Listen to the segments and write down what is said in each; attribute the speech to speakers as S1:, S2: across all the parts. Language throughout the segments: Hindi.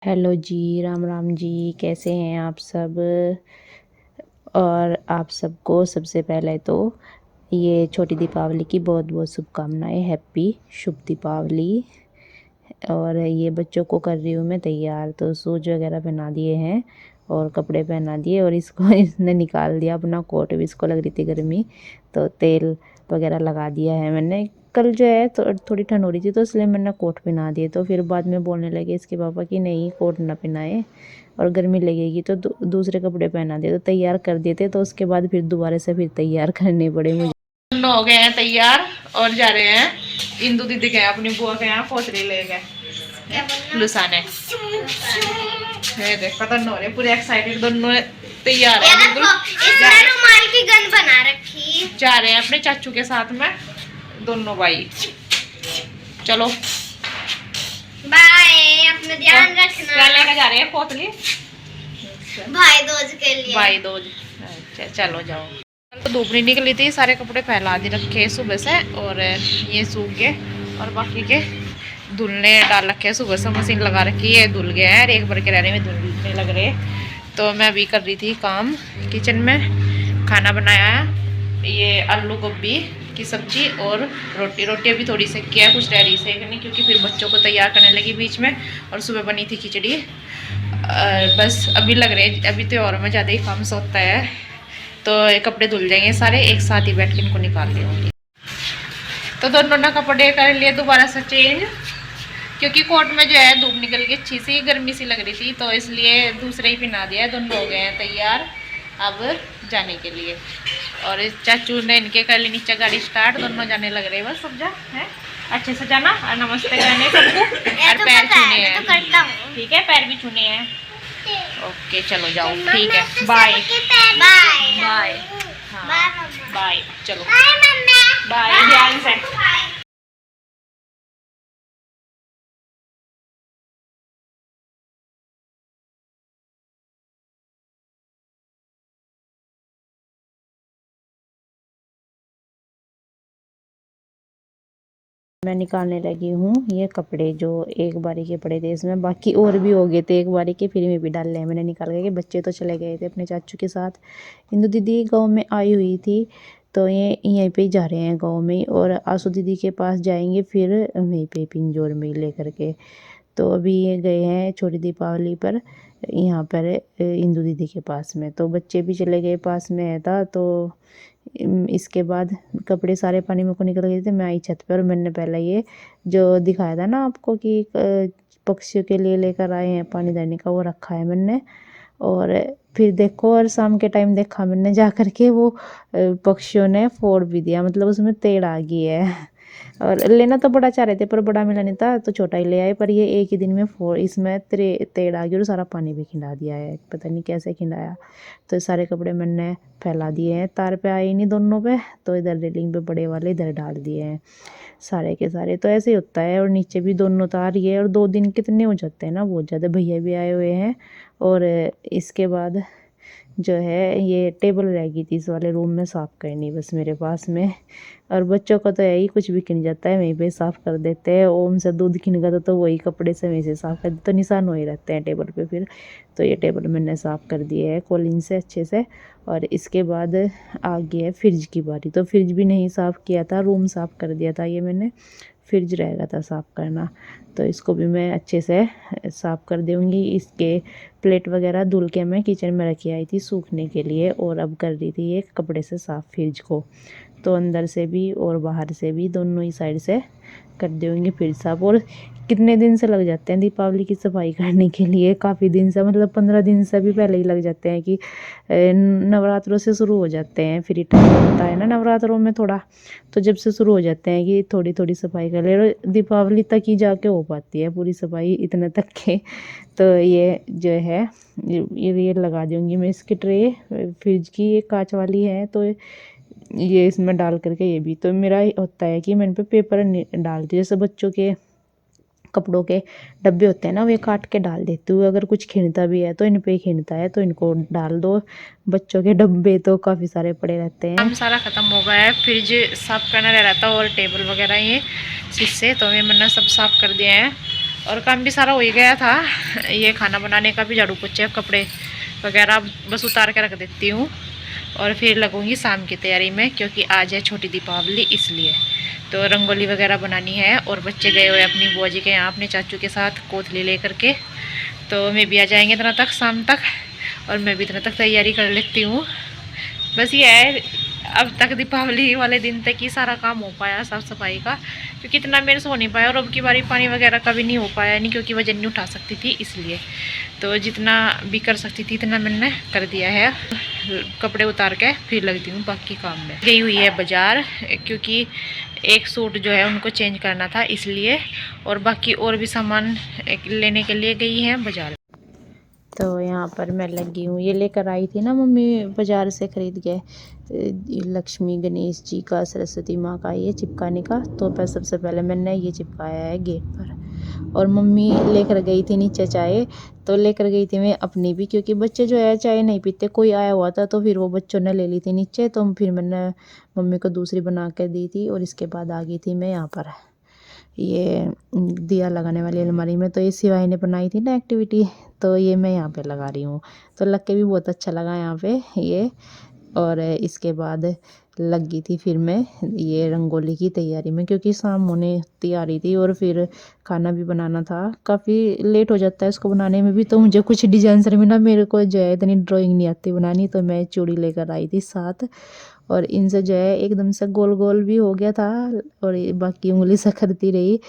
S1: हेलो जी, राम राम जी। कैसे हैं आप सब? और आप सबको सबसे पहले तो ये छोटी दीपावली की बहुत बहुत शुभकामनाएं। हैप्पी शुभ दीपावली। और ये बच्चों को कर रही हूँ मैं तैयार, तो शूज वगैरह पहना दिए हैं और कपड़े पहना दिए, और इसको इसने निकाल दिया अपना कोट भी, इसको लग रही थी गर्मी, तो तेल वगैरह लगा दिया है मैंने। कल जो है तो थोड़ी ठंड हो रही थी, तो इसलिए मैंने कोट पहना दिए। तो फिर बाद में बोलने लगे इसके पापा कि नहीं कोट ना पहनाए और गर्मी लगेगी, तो दूसरे कपड़े पहना दिए। तो तैयार कर दिए थे, तो उसके बाद फिर दोबारा से फिर तैयार करने पड़े मुझे।
S2: दोनों हो गए हैं तैयार और जा रहे हैं इंदू दीदी के अपनी बुआ के यहाँ पोतरी ले गए लुसाने। देखो दोनों हो रहे पूरे एक्साइटेड, दोनों तैयार है बिल्कुल।
S3: रुमाल की गन बना रखी,
S2: जा रहे हैं अपने चाचू के साथ में दोनों भाई। चलो
S3: बाय, अपना ध्यान रखना।
S2: क्या लेकर जा रहे हैं पोतली?
S3: भाई दूज के लिए।
S2: भाई दूज। अच्छा चलो जाओ। तो धूप नहीं निकली थी, सारे कपड़े फैला दे रखे सुबह से, और ये सूख गए और बाकी के धुलने डाल रखे हैं। सुबह से मशीन लगा रखी है, धुल गए हैं, एक भर के रहने में धुलने लग रहे। तो मैं अभी कर रही थी काम किचन में। खाना बनाया है, ये आलू गोभी की सब्जी और रोटी अभी थोड़ी सेक किया है, कुछ रह रही सेकनी, क्योंकि फिर बच्चों को तैयार करने लगी बीच में। और सुबह बनी थी खिचड़ी। बस अभी लग रहे, अभी तो और में ज़्यादा ही काम से होता है। तो कपड़े धुल जाएंगे सारे, एक साथ ही बैठ के इनको निकाल दूँगी। तो दोनों ने कपड़े कर लिए दोबारा से चेंज, क्योंकि कोट में जो है धूप निकल के अच्छी सी गर्मी सी लग रही थी, तो इसलिए दूसरे ही पहना दिया है। दोनों हो गए हैं तैयार अब जाने के लिए। और चाचू ने इनके कर ली नीचे गाड़ी स्टार्ट, दोनों जाने लग रहे हैं। बस सब जा है अच्छे से जाना और नमस्ते कहने सबको, और पैर छूने हैं। ठीक है, पैर भी छूने हैं। ओके चलो जाओ, ठीक है, बाय बाय। हाँ बाय, चलो बाय, ध्यान से।
S1: मैं निकालने लगी हूँ ये कपड़े जो एक बारी के पड़े थे इसमें, बाकी और भी हो गए थे एक बारी के, फिर में भी डाल लिया मैंने निकाल के। बच्चे तो चले गए थे अपने चाचू के साथ। इंदु दीदी गांव में आई हुई थी, तो ये यहीं पे ही जा रहे हैं गांव में ही, और आसू दीदी के पास जाएंगे फिर वहीं पे पिंजौर में लेकर के। तो अभी ये गए हैं छोटी दीपावली पर यहाँ पर इंदु दीदी के पास में, तो बच्चे भी चले गए, पास में है था। तो इसके बाद कपड़े सारे पानी में को निकल गए थे। मैं आई छत पर, और मैंने पहले ये जो दिखाया था ना आपको कि पक्षियों के लिए लेकर आए हैं पानी देने का, वो रखा है मैंने। और फिर देखो, और शाम के टाइम देखा मैंने जा कर के, वो पक्षियों ने फोड़ भी दिया, मतलब उसमें तेड़ आ गई है। और लेना तो बड़ा चाह रहे थे पर बड़ा मिला नहीं था, तो छोटा ही ले आए। पर ये एक ही दिन में इसमें तेड़ आ गई और सारा पानी भी खिंडा दिया है, पता नहीं कैसे खिंडाया। तो सारे कपड़े मैंने फैला दिए हैं, तार पे आए नहीं दोनों पे, तो इधर रेलिंग पे बड़े वाले इधर डाल दिए हैं सारे के सारे। तो ऐसे ही होता है। और नीचे भी दोनों तार ये, और 2 दिन कितने हो जाते हैं ना, बहुत ज़्यादा। भैया भी आए हुए हैं। और इसके बाद जो है ये टेबल रह गई थी इस वाले रूम में साफ़ करनी, बस मेरे पास में। और बच्चों का तो यही, कुछ भी खिन जाता है वहीं पे साफ़ कर देते हैं। ओम से दूध खिन गया तो वही कपड़े से वहीं से साफ़ कर देते, तो निशान हो ही रहते हैं टेबल पे फिर। तो ये टेबल मैंने साफ़ कर दिए है कॉलिन से अच्छे से। और इसके बाद आ गया है फ्रिज की बारी, तो फ्रिज भी नहीं साफ़ किया था, रूम साफ़ कर दिया था ये मैंने, फ्रिज रहेगा था साफ़ करना। तो इसको भी मैं अच्छे से साफ़ कर दूँगी। इसके प्लेट वगैरह धुल के मैं किचन में रखी आई थी सूखने के लिए, और अब कर रही थी ये कपड़े से साफ़ फ्रिज को। तो अंदर से भी और बाहर से भी दोनों ही साइड से कर दूँगी फिर साफ़। और कितने दिन से लग जाते हैं दीपावली की सफाई करने के लिए, काफ़ी दिन से, मतलब 15 दिन से भी पहले ही लग जाते हैं कि नवरात्रों से शुरू हो जाते हैं। फ्री टाइम होता है ना नवरात्रों में थोड़ा, तो जब से शुरू हो जाते हैं कि थोड़ी थोड़ी सफाई कर ले, और दीपावली तक ही जाके हो पाती है पूरी सफाई, इतने तक के। तो ये जो है ये लगा दूँगी मैं इसकी ट्रे फ्रिज की, ये कांच वाली है, तो ये इसमें डाल करके। ये भी तो मेरा होता है कि मैं इन पे पेपर डालती हूँ, जैसे बच्चों के कपड़ों के डब्बे होते हैं ना, वे काट के डाल देती हूँ। अगर कुछ खिलता भी है तो इन पे ही खिलता है, तो इनको डाल दो। बच्चों के डब्बे तो काफ़ी सारे पड़े रहते हैं।
S2: काम सारा ख़त्म हो गया है, फ्रिज साफ़ करना रह रहा था और टेबल वगैरह ये शीशे, तो ये मैंने सब साफ़ कर दिया है। और काम भी सारा हो ही गया था। ये खाना बनाने का भी झाड़ू पोछे कपड़े वगैरह बस उतार के रख देती हूँ और फिर लगूंगी शाम की तैयारी में, क्योंकि आज है छोटी दीपावली इसलिए। तो रंगोली वगैरह बनानी है और बच्चे गए हुए अपनी बुआ जी के यहाँ अपने चाचू के साथ कोथली ले करके, तो मैं भी आ जाएंगे इतना तक शाम तक और मैं भी इतना तक तैयारी कर लेती हूँ। बस ये है, अब तक दीपावली वाले दिन तक ही सारा काम हो पाया साफ़ सफाई का, क्योंकि इतना मेरे से हो नहीं पाया और अब की बारी पानी वगैरह का भी नहीं हो पाया, नहीं क्योंकि वजन नहीं उठा सकती थी इसलिए। तो जितना भी कर सकती थी इतना मैंने कर दिया है। कपड़े उतार के फिर लगती हूँ बाकी काम में। गई हुई है बाज़ार, क्योंकि एक सूट जो है उनको चेंज करना था इसलिए, और बाकी और भी सामान लेने के लिए गई हैं बाज़ार।
S1: तो यहाँ पर मैं लगी हूँ, ये लेकर आई थी ना मम्मी बाज़ार से ख़रीद के, लक्ष्मी गणेश जी का, सरस्वती माँ का ये चिपकाने का। तो पर सबसे पहले मैंने ये चिपकाया है गेट पर, और मम्मी लेकर गई थी नीचे चाय, तो लेकर गई थी मैं अपनी भी, क्योंकि बच्चे जो है चाय नहीं पीते, कोई आया हुआ था तो फिर वो बच्चों ने ले ली थी नीचे, तो फिर मैंने मम्मी को दूसरी बना कर दी थी। और इसके बाद आ गई थी मैं यहाँ पर ये दिया लगाने वाली अलमारी में, तो ये सिवाय ने बनाई थी ना एक्टिविटी, तो ये मैं यहाँ पे लगा रही हूँ। तो लग के भी बहुत अच्छा लगा यहाँ पे ये। और इसके बाद लगी थी फिर मैं ये रंगोली की तैयारी में, क्योंकि शाम होने तैयारी थी और फिर खाना भी बनाना था। काफ़ी लेट हो जाता है इसको बनाने में भी, तो मुझे कुछ डिजाइन से मिला, मेरे को जो है इतनी ड्राइंग नहीं आती बनानी, तो मैं चूड़ी लेकर आई थी साथ, और इनसे जो है एकदम से गोल गोल भी हो गया था, और बाकी उंगली से करती रही।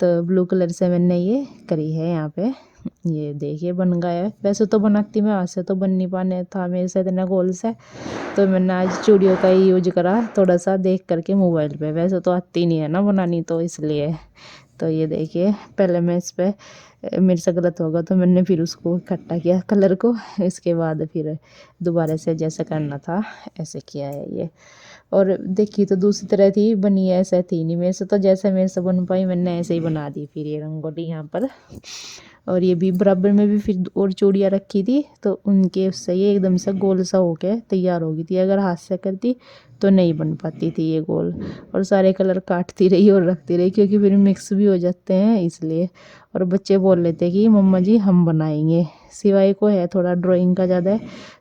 S1: तो ब्लू कलर से मैंने ये करी है यहाँ पे, ये देखिए बन गया है। वैसे तो बनाती मैं, आज से तो बन नहीं पाने था मेरे से इतना गोल से, तो मैंने आज चूड़ियों का ही यूज करा थोड़ा सा देख करके मोबाइल पे, वैसे तो आती नहीं है ना बनानी, तो इसलिए। तो ये देखिए पहले मैं इस पर मेरे से गलत होगा तो मैंने फिर उसको इकट्ठा किया कलर को, इसके बाद फिर दोबारा से जैसे करना था ऐसे किया है ये। और देखी तो दूसरी तरह थी, बनी ऐसे थी नहीं मेरे से, तो जैसे मेरे से बन पाई मैंने ऐसे ही बना दी फिर ये रंगोली यहाँ पर। और ये भी बराबर में भी फिर और चूड़ियाँ रखी थी, तो उनके उससे ये एकदम से गोल सा हो के तैयार हो गई थी। अगर हाथ से करती तो नहीं बन पाती थी ये गोल, और सारे कलर काटती रही और रखती रही, क्योंकि फिर मिक्स भी हो जाते हैं इसलिए। और बच्चे बोल लेते कि मम्मा जी हम बनाएंगे, सिवाय को है थोड़ा ड्राइंग का ज़्यादा,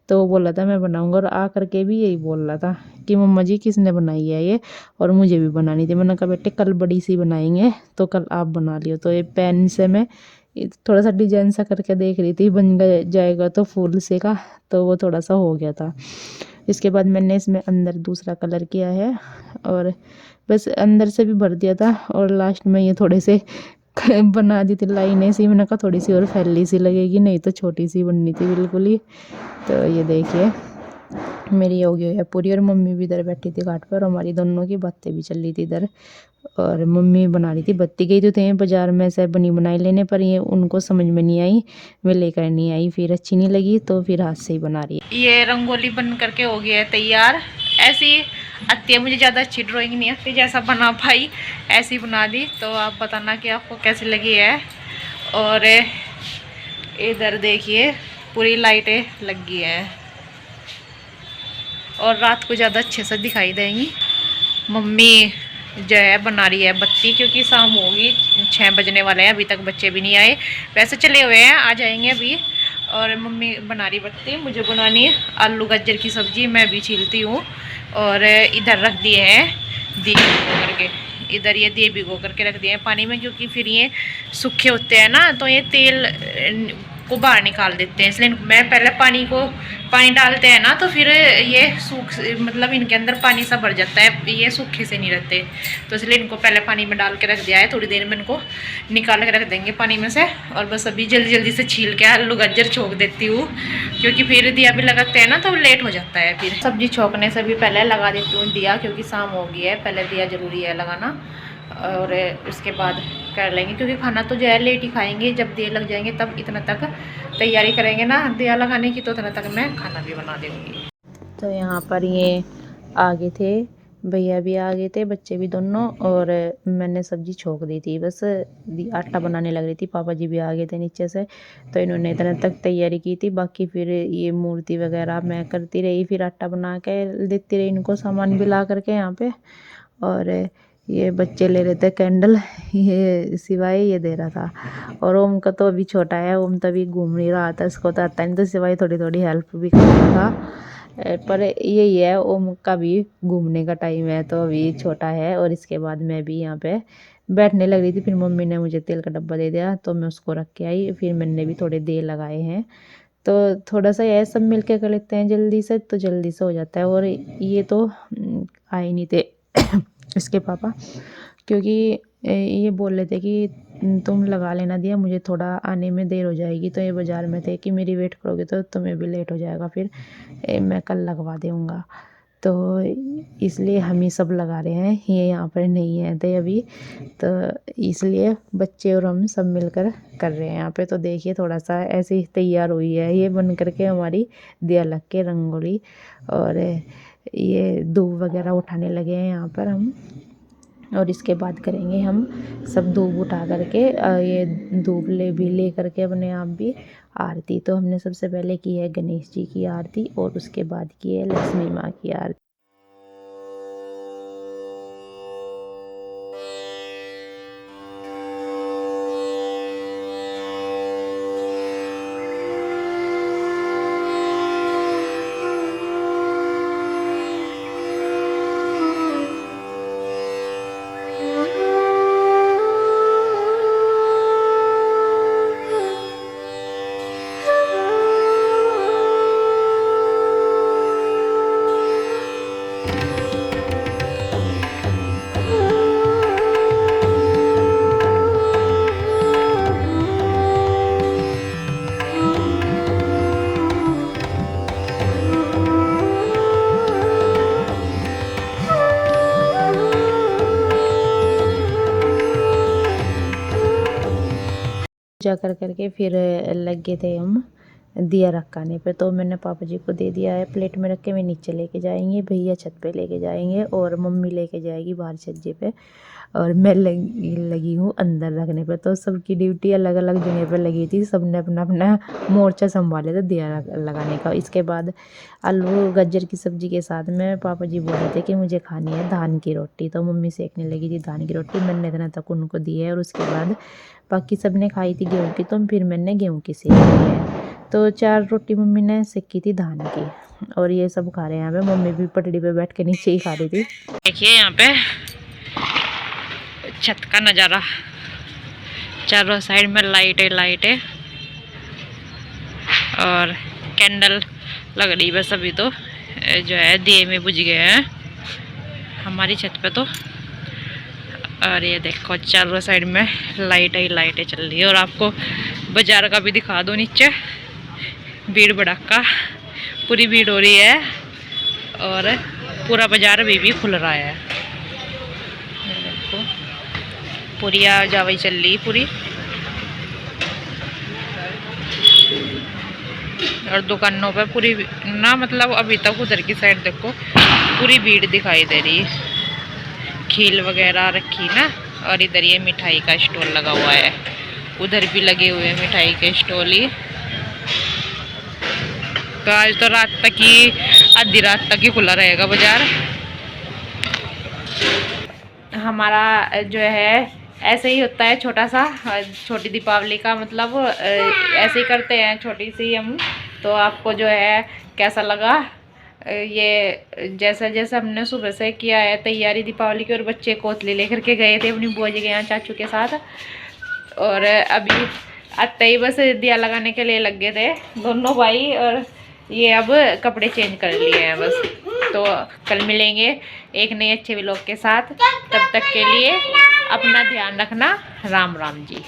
S1: तो वो बोला था मैं बनाऊंगा, और आ करके भी यही बोल रहा था कि मम्मा जी किसने बनाई है ये, और मुझे भी बनानी थी। मैंने कहा बेटे कल बड़ी सी बनाएंगे, तो कल आप बना लियो। तो ये पेन से मैं थोड़ा सा डिजाइन सा करके देख रही थी, बन जाएगा तो फूल से का, तो वो थोड़ा सा हो गया था। इसके बाद मैंने इसमें अंदर दूसरा कलर किया है, और बस अंदर से भी भर दिया था, और लास्ट में ये थोड़े से बना दी थी लाइनें सी। मैंने कहा थोड़ी सी और फैली सी लगेगी, नहीं तो छोटी सी बननी थी बिल्कुल ही। तो ये देखिए मेरी हो गई है पूरी, और मम्मी भी इधर बैठी थी घाट पर, हमारी दोनों की बातें भी चल रही थी इधर। और मम्मी बना रही थी बत्ती, गई तो थे बाज़ार में से बनी बनाई लेने, पर ये उनको समझ में नहीं आई, मैं लेकर नहीं आई, फिर अच्छी नहीं लगी तो फिर हाथ से ही बना रही है।
S2: ये रंगोली बन करके हो गया है तैयार। ऐसी आती है, मुझे ज़्यादा अच्छी ड्राइंग नहीं आती, जैसा बना पाई ऐसी बना दी। तो आप बताना कि आपको कैसी लगी है। और इधर देखिए पूरी लाइटें लग गई हैं, और रात को ज़्यादा अच्छे से दिखाई देंगी। मम्मी जो है बना रही है बत्ती, क्योंकि शाम होगी, 6 बजने वाले हैं, अभी तक बच्चे भी नहीं आए, वैसे चले हुए हैं, आ जाएंगे अभी। और मम्मी बना रही बत्ती, मुझे बनानी है आलू गाजर की सब्जी, मैं भी छीलती हूँ। और इधर रख दिए हैं दिए भिगो करके, इधर ये दिए भिगो करके रख दिए हैं पानी में, क्योंकि फिर ये सूखे होते हैं ना, तो ये तेल को बाहर निकाल देते हैं, इसलिए मैं पहले पानी डालते हैं ना, तो फिर ये सूख, मतलब इनके अंदर पानी सा भर जाता है, ये सूखे से नहीं रहते, तो इसलिए इनको पहले पानी में डाल के रख दिया है। थोड़ी देर में इनको निकाल के रख देंगे पानी में से, और बस अभी जल्दी जल्दी से छील के आलू गाजर छोंक देती हूँ, क्योंकि फिर दिया भी लगाते हैं ना तो लेट हो जाता है। फिर सब्जी छोंकने से भी पहले लगा देती हूँ दिया, क्योंकि शाम हो गई है, पहले दिया ज़रूरी है लगाना, और उसके बाद कर लेंगे, क्योंकि खाना तो जो है लेट ही खाएंगे, जब दिए लग जाएंगे तब इतना तक तैयारी करेंगे ना दिया लगाने की, तो उतना तक मैं खाना भी बना दूँगी।
S1: तो यहाँ पर ये आगे थे, भैया भी आ गए थे, बच्चे भी दोनों, और मैंने सब्जी छोंक दी थी, बस आटा बनाने लग रही थी। पापा जी भी आ गए थे नीचे से, तो इन्होंने इतना तक तैयारी की थी, बाकी फिर ये मूर्ति वगैरह मैं करती रही, फिर आटा बना के देती रही इनको, सामान भी ला करके यहाँ पे। और ये बच्चे ले रहे थे कैंडल, ये सिवाय ये दे रहा था। और ओम का तो अभी छोटा है, ओम तभी घूम नहीं रहा था, इसको तो आता नहीं, तो सिवाय थोड़ी थोड़ी हेल्प भी कर रहा था। पर यही है, ओम का भी घूमने का टाइम है, तो अभी छोटा है। और इसके बाद मैं भी यहाँ पे बैठने लग रही थी, फिर मम्मी ने मुझे तेल का डब्बा दे दिया, तो मैं उसको रख के आई। फिर मैंने भी थोड़े देर लगाए हैं, तो थोड़ा सा यह सब मिल के कर लेते हैं जल्दी से, तो जल्दी से हो जाता है। और ये तो आए नहीं थे इसके पापा, क्योंकि ये बोल रहे थे कि तुम लगा लेना दिया, मुझे थोड़ा आने में देर हो जाएगी। तो ये बाज़ार में थे कि मेरी वेट करोगे तो तुम्हें भी लेट हो जाएगा, फिर मैं कल लगवा दूँगा। तो इसलिए हम ही सब लगा रहे हैं, ये यहाँ पर नहीं है थे अभी, तो इसलिए बच्चे और हम सब मिलकर कर रहे हैं यहाँ पे। तो देखिए थोड़ा सा ऐसे ही तैयार हुई है ये बन करके हमारी दिया लग के रंगोली। और ये धूप वगैरह उठाने लगे हैं यहाँ पर हम, और इसके बाद करेंगे हम सब धूप उठा करके ये धूप ले करके अपने आप भी आरती। तो हमने सबसे पहले की है गणेश जी की आरती, और उसके बाद की है लक्ष्मी माँ की आरती। पूजा कर करके फिर लग गए थे हम दिया रखाने पे। तो मैंने पापा जी को दे दिया है, प्लेट में रख के मैं नीचे लेके जाएंगे, भैया छत पे लेके जाएंगे, और मम्मी लेके जाएगी बाहर छज्जे पे, और मैं लगी हूँ अंदर रखने पे। तो सबकी ड्यूटी अलग अलग जगह पे लगी थी, सबने अपना अपना मोर्चा संभाले थे दिया लगाने का। इसके बाद आलू गाजर की सब्ज़ी के साथ में पापा जी बोल रहे थे कि मुझे खानी है धान की रोटी, तो मम्मी सेकने लगी थी धान की रोटी, मैंने इतना तक उनको दी है। और उसके बाद बाकी सब ने खाई थी गेहूँ की, तो फिर मैंने गेहूँ की सेक ली है। तो 4 रोटी मम्मी ने सेकी थी धान की, और ये सब खा रहे हैं यहाँ पे। मम्मी भी पटड़ी पे बैठ के नीचे ही खा रही थी।
S2: देखिए यहाँ पे छत का नज़ारा, चारों साइड में लाइटें और कैंडल लग रही बस। अभी तो जो है दिए में बुझ गए हैं हमारी छत पे तो। और ये देखो चारों साइड में लाइटें चल रही है। और आपको बाजार का भी दिखा दो, नीचे भीड़ भड़ाका पूरी भीड़ हो रही है, और पूरा बाजार अभी भी खुल रहा है। देखो पूरी आवाजाही चल रही पूरी, और दुकानों पे पूरी ना, मतलब अभी तक उधर की साइड देखो पूरी भीड़ दिखाई दे रही है, खील वगैरह रखी ना। और इधर ये मिठाई का स्टॉल लगा हुआ है, उधर भी लगे हुए हैं मिठाई के स्टॉल ही। तो आज तो रात तक ही, आधी रात तक ही खुला रहेगा बाजार हमारा। जो है ऐसे ही होता है छोटा सा, छोटी दीपावली का मतलब ऐसे ही करते हैं छोटी सी हम। तो आपको जो है कैसा लगा ये, जैसा जैसा हमने सुबह से किया है तैयारी दीपावली की, और बच्चे कोतली लेकर के गए थे अपनी बुआ जी के यहाँ चाचू के साथ, और अभी आते ही बस दिया लगाने के लिए लग गए थे दोनों भाई। और ये अब कपड़े चेंज कर लिए हैं बस। तो कल मिलेंगे एक नए अच्छे व्लॉग के साथ, तब तक के लिए अपना ध्यान रखना। राम राम जी।